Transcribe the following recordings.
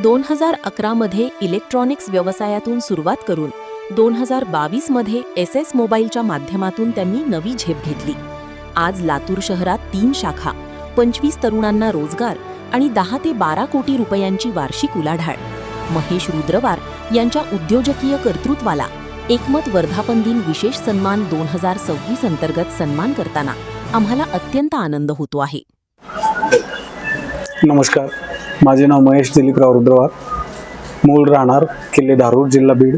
2011 मध्ये इलेक्ट्रॉनिक्स व्यवसायातून सुरुवात करून 2022 मध्ये SS मोबाईलच्या माध्यमातून त्यांनी नवी झेप घेतली. आज लातूर शहरात 3 शाखा, 25 तरुणांना रोजगार आणि 10 ते 12 कोटी रुपयांची वार्षिक उलाढाल. महेश रुद्रवार यांच्या उद्योजकीय कर्तृत्वाला एकमत वर्धापन दिन विशेष सन्मान 2026 अंतर्गत सन्मान करताना आम्हाला अत्यंत आनंद होतो आहे. नमस्कार, माझे नाव महेश दिलीपराव रुद्रवार, मूळ राहणार किल्ले धारूर, जिल्हा बीड.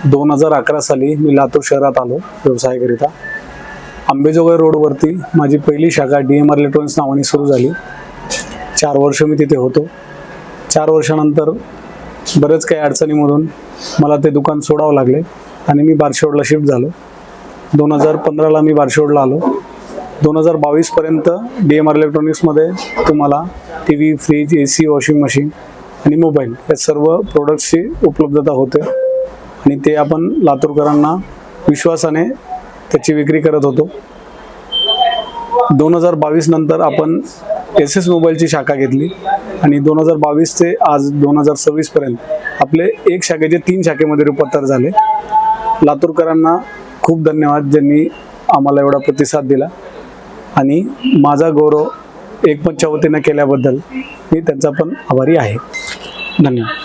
2011 साली मी लातूर शहरात आलो व्यवसायाकरिता. अंबेजोगाई रोडवरती माझी पहिली शाखा DMR इलेक्ट्रॉनिक्स नावाने सुरू झाली. 4 वर्ष मी तिथे होतो. 4 वर्षानंतर बरेच काही अडचणीमधून मला ते दुकान सोडावं लागले आणि मी बार्शीरोडला शिफ्ट झालो. 2015ला मी बार्शीरोडला आलो. 2022 पर्यंत DMR इलेक्ट्रॉनिक्समध्ये तुम्हाला TV, fridge, AC, washing machine आणि मोबाईल या सर्व प्रोडक्ट्सची उपलब्धता होते आणि ते आपण लातूरकरांना विश्वासाने त्याची विक्री करत होतो. 2022 नंतर आपण SS मोबाईलची शाखा घेतली आणि 2022 ते आज 2026 पर्यंत आपले एक शाखेचे 3 शाखेमध्ये रूपांतर झाले. लातूरकरांना खूप धन्यवाद ज्यांनी आम्हाला एवढा प्रतिसाद दिला आणि माझा गौरव एकमतच्या वतीने केल्याबद्दल मी त्यांचा पण आभारी आहे. धन्यवाद.